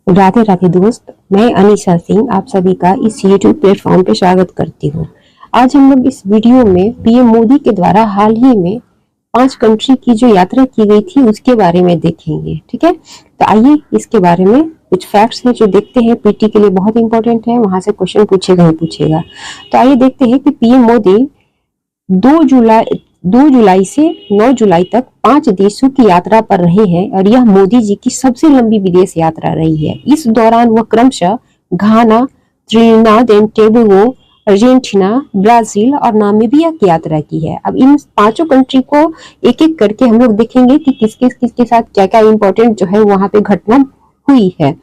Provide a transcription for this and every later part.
राधे राधे दोस्त, मैं अनीशा सिंह आप सभी का इस YouTube प्लेटफॉर्म पे स्वागत करती हूँ। आज हम लोग इस वीडियो में पीएम मोदी के द्वारा हाल ही में 5 कंट्री की जो यात्रा की गई थी उसके बारे में देखेंगे। ठीक है, तो आइए इसके बारे में कुछ फैक्ट्स हैं जो देखते हैं, पीटी के लिए बहुत इंपॉर्टेंट है, वहां से क्वेश्चन पूछेगा ही पूछेगा। तो आइए देखते हैं कि पीएम मोदी 2 जुलाई से 9 जुलाई तक 5 देशों की यात्रा पर रहे हैं और यह मोदी जी की सबसे लंबी विदेश यात्रा रही है। इस दौरान वह क्रमशः Ghana, Trinidad and Tobago, Argentina, Brazil और नामीबिया की यात्रा की है। अब इन 5 कंट्री को एक एक करके हम लोग देखेंगे कि किसके साथ क्या क्या इंपॉर्टेंट जो है वहां पे घटना हुई है।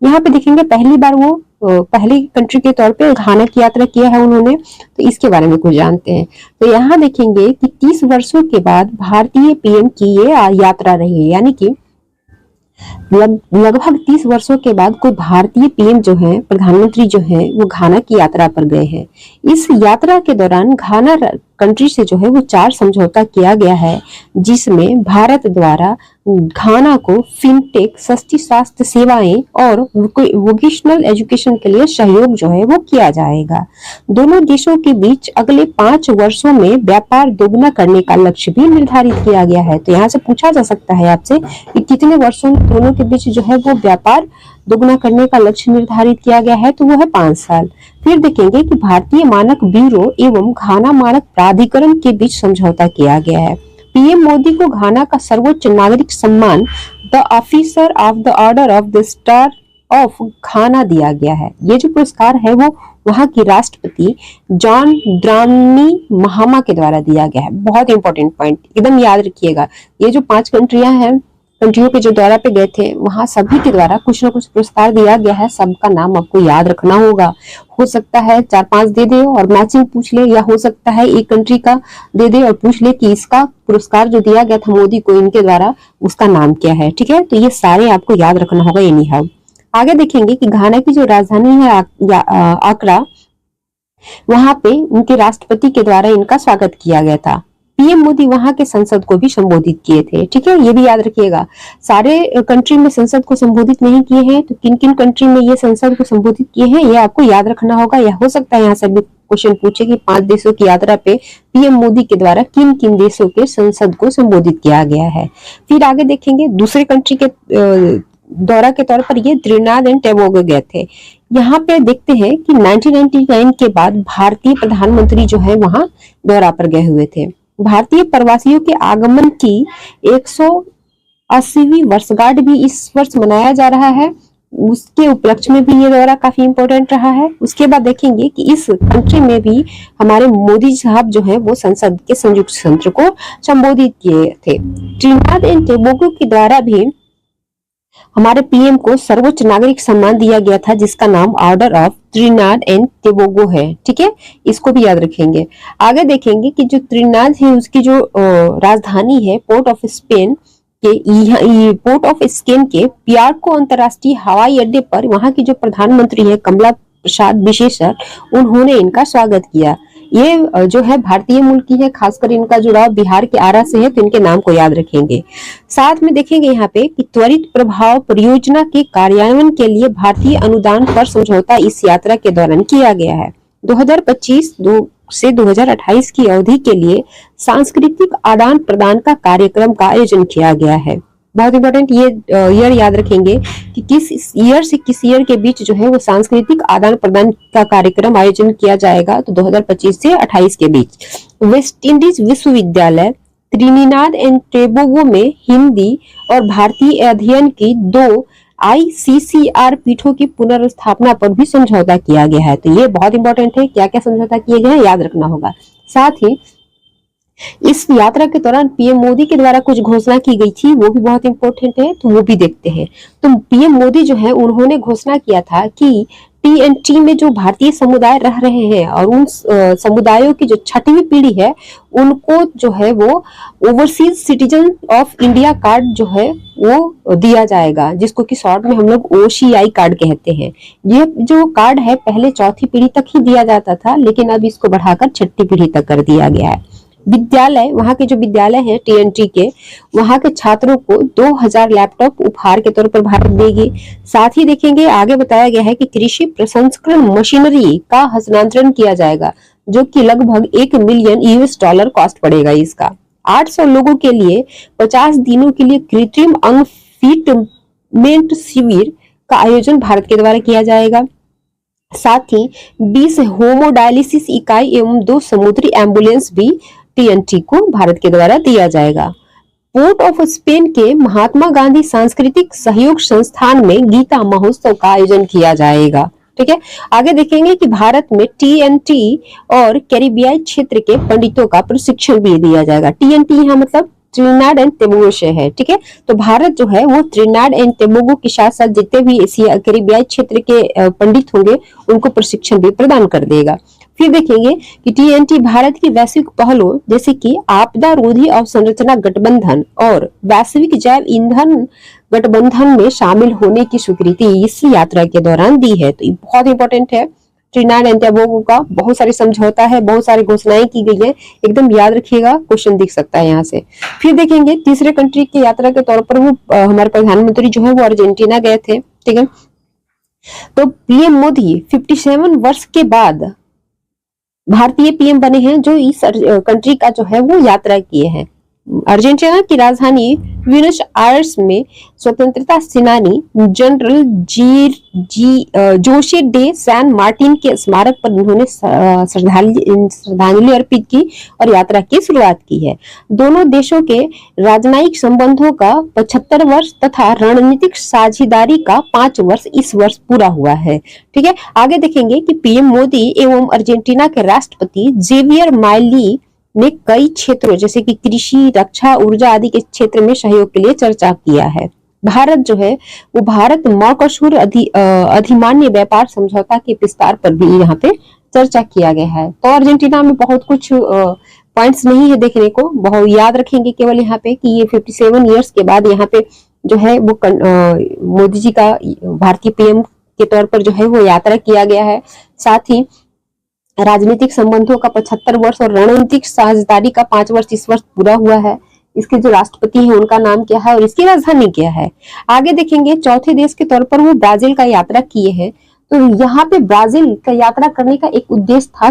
यहाँ पे देखेंगे पहली बार वो पहली कंट्री के तौर पे घाना की यात्रा किया है उन्होंने, तो इसके बारे में कुछ जानते हैं। तो यहाँ देखेंगे कि 30 वर्षों के बाद भारतीय पीएम की ये यात्रा रही है, यानी कि लगभग 30 वर्षों के बाद कोई भारतीय पीएम जो है, प्रधानमंत्री जो है, वो घाना की यात्रा पर गए हैं। इस यात्रा के दौरान घाना कंट्री से जो है वो 4 समझौता किया गया है, जिसमें भारत द्वारा घाना को फिनटेक, सस्ती स्वास्थ्य सेवाएं और वोकेशनल एजुकेशन के लिए सहयोग जो है वो किया जाएगा। दोनों देशों के बीच अगले 5 वर्षों में व्यापार दोगुना करने का लक्ष्य भी निर्धारित किया गया है। तो यहाँ से पूछा जा सकता है आपसे कि कितने वर्षों में दोनों के बीच जो है वो व्यापार दोगुना करने का लक्ष्य निर्धारित किया गया है, तो वो है 5 साल। फिर देखेंगे कि भारतीय मानक ब्यूरो एवं घाना मानक प्राधिकरण के बीच समझौता किया गया है। पीएम मोदी को घाना का सर्वोच्च नागरिक सम्मान the officer of the order of the star of घाना दिया गया है। ये जो पुरस्कार है वो वहां की राष्ट्रपति जॉन द्रामनी महामा के द्वारा दिया गया है। बहुत इंपॉर्टेंट पॉइंट, एकदम याद रखिएगा। ये जो 5 कंट्रियों के जो दौरा पे गए थे वहां सभी के द्वारा कुछ ना कुछ पुरस्कार दिया गया है। सबका नाम आपको याद रखना होगा। हो सकता है 4-5 दे दे और मैचिंग पूछ ले, या हो सकता है एक कंट्री का दे दे और पूछ ले कि इसका पुरस्कार जो दिया गया था मोदी को इनके द्वारा उसका नाम क्या है। ठीक है, तो ये सारे आपको याद रखना होगा। एनी हाउ आगे देखेंगे कि घाना की जो राजधानी है आक्रा, वहां पे उनके राष्ट्रपति के द्वारा इनका स्वागत किया गया था। पीएम मोदी वहां के संसद को भी संबोधित किए थे। ठीक है, ये भी याद रखिएगा। सारे कंट्री में संसद को संबोधित नहीं किए हैं, तो किन किन कंट्री में ये संसद को संबोधित किए हैं ये आपको याद रखना होगा। या हो सकता है यहाँ से भी क्वेश्चन पूछे कि 5 देशों की यात्रा पे पीएम मोदी के द्वारा किन किन देशों के संसद को संबोधित किया गया है। फिर आगे देखेंगे दूसरे कंट्री के दौरा के तौर पर ये त्रिनिदाद एंड टोबैगो गए थे। यहाँ पे देखते हैं कि 1999 के बाद भारतीय प्रधानमंत्री जो है वहां दौरा पर गए हुए थे। भारतीय प्रवासियों के आगमन की 180वीं वर्षगांठ भी इस वर्ष मनाया जा रहा है। उसके उपलक्ष्य में भी ये दौरा काफी इंपॉर्टेंट रहा है। उसके बाद देखेंगे कि इस कंट्री में भी हमारे मोदी साहब जो है वो संसद के संयुक्त सत्र को संबोधित किए थे। त्रिनिदाद एंड टोबैगो के द्वारा भी हमारे पीएम को सर्वोच्च नागरिक सम्मान दिया गया था, जिसका नाम order of Trinidad and Tobago है। ठीक है, इसको भी याद रखेंगे। आगे देखेंगे कि जो त्रिनिदाद है उसकी जो राजधानी है पोर्ट ऑफ स्पेन के पियार्को अंतरराष्ट्रीय हवाई अड्डे पर वहां की जो प्रधानमंत्री है कमला प्रसाद विशेषर, उन्होंने इनका स्वागत किया। ये जो है भारतीय मूल की है, खासकर इनका जुड़ाव बिहार के आरा से है, तो इनके नाम को याद रखेंगे। साथ में देखेंगे यहाँ पे कि त्वरित प्रभाव परियोजना के कार्यान्वयन के लिए भारतीय अनुदान पर समझौता इस यात्रा के दौरान किया गया है। 2025 से 2028 की अवधि के लिए सांस्कृतिक आदान प्रदान का कार्यक्रम का आयोजन किया गया है। बहुत इंपॉर्टेंट, ये ईयर याद रखेंगे कि किस ईयर से किस ईयर के बीच जो है वो सांस्कृतिक आदान प्रदान का कार्यक्रम आयोजन किया जाएगा, तो 2025 से 28 के बीच। वेस्ट इंडीज विश्वविद्यालय त्रिनिदाद एंड टोबैगो में हिंदी और भारतीय अध्ययन की 2 ICCR पीठों की पुनर्स्थापना पर भी समझौता किया गया है। तो ये बहुत इंपॉर्टेंट है, क्या क्या समझौता किए गए हैं याद रखना होगा। साथ ही इस यात्रा के दौरान पीएम मोदी के द्वारा कुछ घोषणा की गई थी, वो भी बहुत इंपॉर्टेंट है, तो वो भी देखते हैं। तो पीएम मोदी जो है उन्होंने घोषणा किया था कि TNT में जो भारतीय समुदाय रह रहे हैं और उन समुदायों की जो 6वीं पीढ़ी है उनको जो है वो overseas citizen of India card जो है वो दिया जाएगा, जिसको कि शॉर्ट में हम लोग OCI कार्ड कहते हैं। ये जो कार्ड है पहले 4थी पीढ़ी तक ही दिया जाता था, लेकिन अब इसको बढ़ाकर 6ठी पीढ़ी तक कर दिया गया है। विद्यालय, वहां के जो विद्यालय हैं टीएनटी के, वहां के छात्रों को 2000 लैपटॉप उपहार के तौर पर भारत देगी। साथ ही देखेंगे आगे बताया गया है कि कृषि प्रसंस्करण मशीनरी का हस्तांतरण किया जाएगा, जो कि लगभग $1 मिलियन कॉस्ट पड़ेगा इसका। 800 लोगों के लिए 50 दिनों के लिए कृत्रिम अंग फिटमेंट शिविर का आयोजन भारत के द्वारा किया जाएगा। साथ ही 20 होमोडायलिसिस इकाई एवं 2 समुद्री एम्बुलेंस भी टीएनटी को भारत के द्वारा दिया जाएगा। पोर्ट ऑफ स्पेन के महात्मा गांधी सांस्कृतिक सहयोग संस्थान में गीता महोत्सव का आयोजन किया जाएगा। ठीक है, आगे देखेंगे कि भारत में टीएनटी और कैरिबियाई क्षेत्र के पंडितों का प्रशिक्षण भी दिया जाएगा। टीएनटी यहाँ मतलब त्रिनाड एंड टोबैगो से है। ठीक है, तो भारत जो है वो त्रिनाड एंड टोबैगो के साथ साथ जितने भी एशिया कैरिबियाई क्षेत्र के पंडित होंगे उनको प्रशिक्षण भी प्रदान कर देगा। फिर देखेंगे कि टीएनटी भारत की वैश्विक पहलों जैसे कि आपदा रोधी अवसंरचना गठबंधन और वैश्विक जैव ईंधन गठबंधन में शामिल होने की स्वीकृति इस यात्रा के दौरान दी है। तो ये बहुत इंपॉर्टेंट है। त्रिनाड एंड टोबैगो का बहुत सारे समझौता है, बहुत सारी घोषणाएं की गई है, एकदम याद रखिएगा, क्वेश्चन दिख सकता है यहाँ से। फिर देखेंगे तीसरे कंट्री की यात्रा के तौर पर वो हमारे प्रधानमंत्री जो है वो अर्जेंटीना गए थे। ठीक है, तो पीएम मोदी 57 वर्ष के बाद भारतीय पीएम बने हैं जो इस कंट्री का जो है वो यात्रा किए हैं। अर्जेंटीना की राजधानी ब्यूनस आयर्स में स्वतंत्रता सेनानी जनरल जोसे डे सैन मार्टिन के स्मारक पर उन्होंने श्रद्धांजलि अर्पित की और यात्रा की शुरुआत की है। दोनों देशों के राजनयिक संबंधों का 75 वर्ष तथा रणनीतिक साझेदारी का 5 वर्ष इस वर्ष पूरा हुआ है। ठीक है, आगे देखेंगे कि पीएम मोदी एवं अर्जेंटीना के राष्ट्रपति जेवियर मिलेई ने कई क्षेत्रों जैसे कि कृषि, रक्षा, ऊर्जा आदि के क्षेत्र में सहयोग के लिए चर्चा किया है। भारत जो है वो भारत मर्कोसूर अधिमान्य व्यापार समझौता के विस्तार पर भी यहाँ पे चर्चा किया गया है। तो अर्जेंटीना में बहुत कुछ पॉइंट्स नहीं है देखने को, बहुत याद रखेंगे केवल यहाँ पे कि ये 57 ईयर्स के बाद यहाँ पे जो है वो मोदी जी का भारतीय पीएम के तौर पर जो है वो यात्रा किया गया है। साथ ही राजनीतिक संबंधों का 75 वर्ष और रणनीतिक साझेदारी का 5 वर्ष इस वर्ष पूरा हुआ है। इसके जो राष्ट्रपति हैं उनका नाम क्या है और इसकी राजधानी क्या है। आगे देखेंगे चौथे देश के तौर पर वो ब्राजील का यात्रा किए हैं। तो यहाँ पे ब्राजील का यात्रा करने का एक उद्देश्य था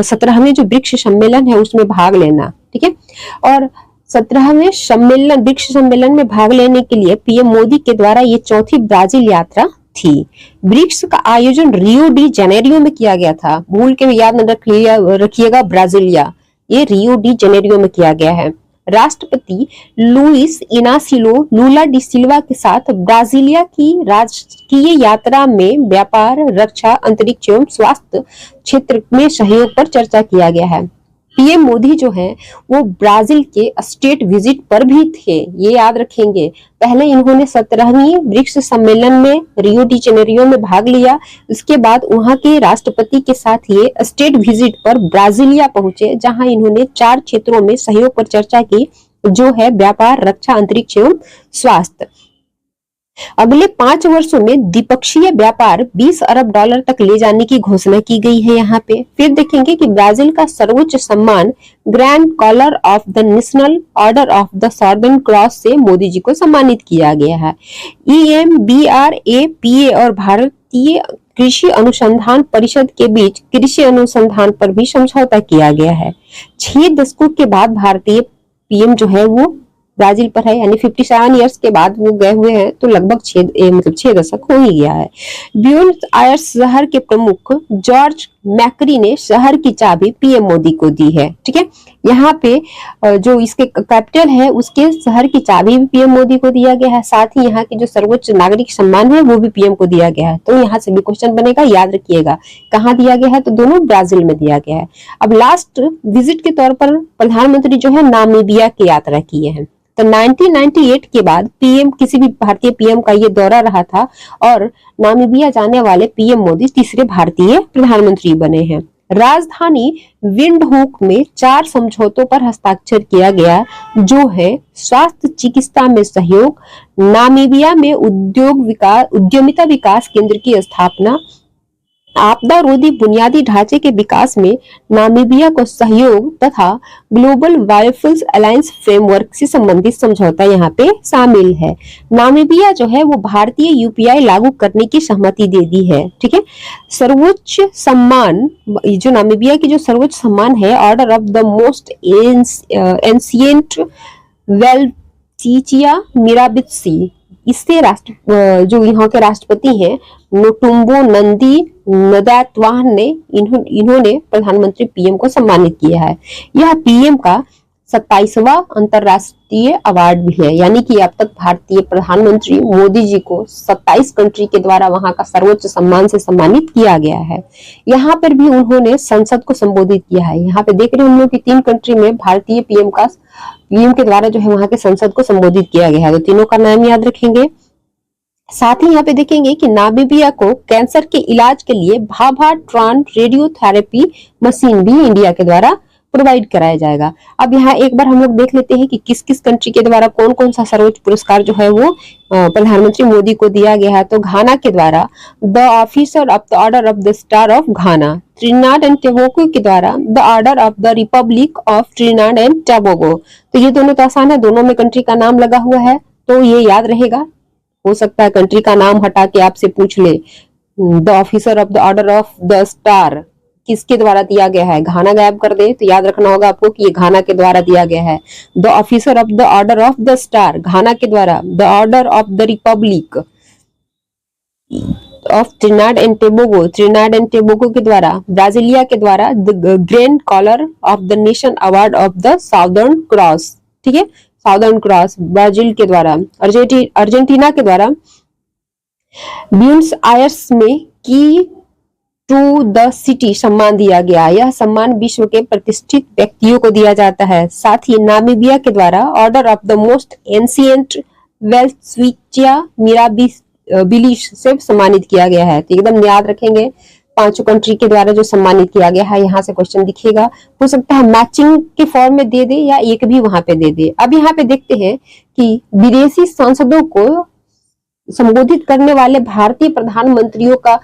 17वें जो ब्रिक्स सम्मेलन है उसमें भाग लेना। ठीक है, और 17वें सम्मेलन ब्रिक्स सम्मेलन में भाग लेने के लिए पीएम मोदी के द्वारा ये चौथी ब्राजील यात्रा थी। ब्रिक्स का आयोजन रियो डी जेनेरियो में किया गया था, भूल के याद न रखिएगा ब्राजीलिया, ये रियो डी जेनेरियो में किया गया है। राष्ट्रपति लुइस इनासियो लूला डी सिल्वा के साथ ब्राजीलिया की राजकीय यात्रा में व्यापार, रक्षा, अंतरिक्ष एवं स्वास्थ्य क्षेत्र में सहयोग पर चर्चा किया गया है। पीएम मोदी जो है वो ब्राजील के स्टेट विजिट पर भी थे, ये याद रखेंगे। पहले इन्होंने 17वीं ब्रिक्स सम्मेलन में रियो डी जेनेरियो में भाग लिया, उसके बाद वहां के राष्ट्रपति के साथ ये स्टेट विजिट पर ब्राजीलिया पहुंचे, जहां इन्होंने 4 क्षेत्रों में सहयोग पर चर्चा की, जो है व्यापार, रक्षा, अंतरिक्ष एवं स्वास्थ्य। अगले 5 वर्षों में द्विपक्षीय व्यापार $20 अरब तक ले जाने की घोषणा की गई है यहाँ पे। फिर देखेंगे कि ब्राजील का सर्वोच्च सम्मान grand collar of the national order of the southern cross से मोदी जी को सम्मानित किया गया है। EMBRAPA और भारतीय कृषि अनुसंधान परिषद के बीच कृषि अनुसंधान पर भी समझौता किया गया है। 6 दशकों के बाद भारतीय पीएम जो है वो ब्राजील पर है, यानी 57 ईयर्स के बाद वो गए हुए हैं, तो लगभग 6 दशक हो ही गया है। ब्यूनस आयर्स शहर के प्रमुख जॉर्ज मैक्री ने शहर की चाबी पीएम मोदी को दी है। ठीक है, यहाँ पे जो इसके कैपिटल है उसके शहर की चाबी भी पीएम मोदी को दिया गया है। साथ ही यहाँ के जो सर्वोच्च नागरिक सम्मान है वो भी पीएम को दिया गया है। तो यहाँ से भी क्वेश्चन बनेगा, याद रखिएगा कहाँ दिया गया है, तो दोनों ब्राजील में दिया गया है। अब लास्ट विजिट के तौर पर प्रधानमंत्री जो है नामीबिया की यात्रा किए हैं। तो 1998 के बाद पीएम किसी भी भारतीय पीएम का ये दौरा रहा था और नामीबिया जाने वाले पीएम मोदी तीसरे भारतीय प्रधानमंत्री बने हैं। राजधानी विंडहूक में 4 समझौतों पर हस्ताक्षर किया गया, जो है स्वास्थ्य चिकित्सा में सहयोग, नामीबिया में उद्यमिता विकास केंद्र की स्थापना, आपदा रोधी बुनियादी ढांचे के विकास में नामीबिया को सहयोग तथा ग्लोबल बायोफ्यूल्स अलायंस फ्रेमवर्क से संबंधित समझौता यहाँ पे शामिल है। नामीबिया जो है वो भारतीय यूपीआई लागू करने की सहमति दे दी है। ठीक है, सर्वोच्च सम्मान, जो नामीबिया की जो सर्वोच्च सम्मान है, order of the most ancient Welwitschia mirabilis, इससे जो यहाँ के राष्ट्रपति हैं नोटुम्बो नंदी नदात्वाहन ने इन्होंने प्रधानमंत्री पीएम को सम्मानित किया है। यह पीएम का 27वां अंतरराष्ट्रीय अवार्ड भी है, यानी कि अब तक भारतीय प्रधानमंत्री मोदी जी को 27 कंट्री के द्वारा वहां का सर्वोच्च सम्मान से सम्मानित किया गया है। यहाँ पर भी उन्होंने संसद को संबोधित किया है। यहाँ पे देख रहे हैं हम लोग कि 3 कंट्री में भारतीय पीएम के द्वारा जो है वहां के संसद को संबोधित किया गया है। तो तीनों का नाम याद रखेंगे। साथ ही यहाँ पे देखेंगे कि नामीबिया को कैंसर के इलाज के लिए भाभा ट्रान रेडियोथेरेपी मशीन भी इंडिया के द्वारा प्रोवाइड कराया जाएगा। अब यहाँ एक बार हम लोग देख लेते हैं कि किस किस कंट्री के द्वारा कौन कौन सा सर्वोच्च पुरस्कार जो है वो प्रधानमंत्री मोदी को दिया गया है। तो घाना के द्वारा the officer of the order of the star of Ghana, Trinidad and Tobago के द्वारा the order of the republic of Trinidad and Tobago. तो ये दोनों तो आसान है, दोनों में कंट्री का नाम लगा हुआ है, तो ये याद रहेगा। हो सकता है कंट्री का नाम हटा के आपसे पूछ ले, the officer of the order of the star किसके द्वारा दिया गया है, घाना गायब कर दे तो याद रखना होगा आपको कि ये घाना के द्वारा दिया गया है। The officer of the order of the star Ghana के द्वारा, the order of the republic of Trinidad and Tobago के द्वारा, ब्राजीलिया के द्वारा the grand collar of the nation award of the southern cross. ठीक है, साउदर्न क्रॉस ब्राजील के द्वारा, अर्जेंटीना के द्वारा ब्यूनस आयर्स में की टू द सिटी सम्मान दिया गया। यह सम्मान विश्व के प्रतिष्ठित व्यक्तियों को दिया जाता है। साथ ही नामीबिया के द्वारा order of the most ancient Welwitschia mirabilis से सम्मानित किया गया है। तो एकदम याद रखेंगे, 5 कंट्री के द्वारा जो सम्मानित किया गया है। यहाँ से क्वेश्चन दिखेगा, हो सकता है मैचिंग के फॉर्म में दे दे या एक भी वहां पे दे दे। अब यहाँ पे देखते हैं कि विदेशी सांसदों को संबोधित करने वाले भारतीय प्रधानमंत्रियों का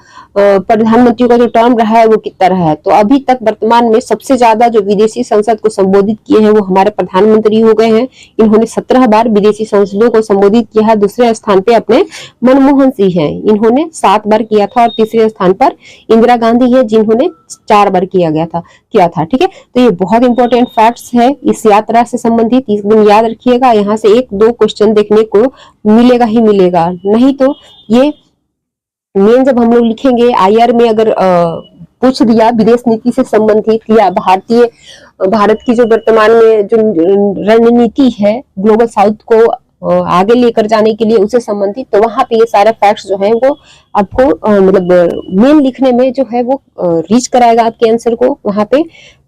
जो टर्म रहा है वो कितना रहा है। तो अभी तक वर्तमान में सबसे ज्यादा जो विदेशी संसद को संबोधित किए हैं वो हमारे प्रधानमंत्री हो गए हैं। इन्होंने 17 बार विदेशी संसदों को संबोधित किया है। दूसरे स्थान पे अपने मनमोहन सिंह हैं, इन्होंने 7 बार किया था, और तीसरे स्थान पर इंदिरा गांधी है जिन्होंने 4 बार किया था। ठीक है, तो ये बहुत इंपॉर्टेंट फैक्ट्स है इस यात्रा से संबंधित, एकदम याद रखिएगा। यहाँ से 1-2 क्वेश्चन देखने को मिलेगा ही मिलेगा, नहीं तो ये मेन जब हम लोग लिखेंगे आईआर में अगर पूछ दिया विदेश नीति से संबंधित या भारत की जो वर्तमान में जो रणनीति है ग्लोबल साउथ को आगे लेकर जाने के लिए उससे संबंधित, तो वहां पे ये सारे फैक्ट्स जो हैं वो आपको मतलब मेन लिखने में जो है वो रीच कराएगा आपके आंसर को वहां पे।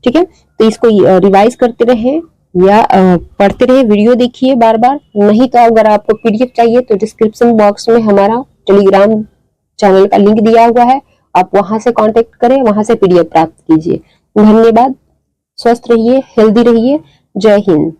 ठीक है, तो इसको रिवाइज करते रहें या पढ़ते रहे, वीडियो देखिए बार बार। नहीं तो अगर आपको पीडीएफ चाहिए तो डिस्क्रिप्शन बॉक्स में हमारा टेलीग्राम चैनल का लिंक दिया हुआ है, आप वहां से कांटेक्ट करें, वहां से पीडीएफ प्राप्त कीजिए। धन्यवाद, स्वस्थ रहिए, हेल्दी रहिए, जय हिंद।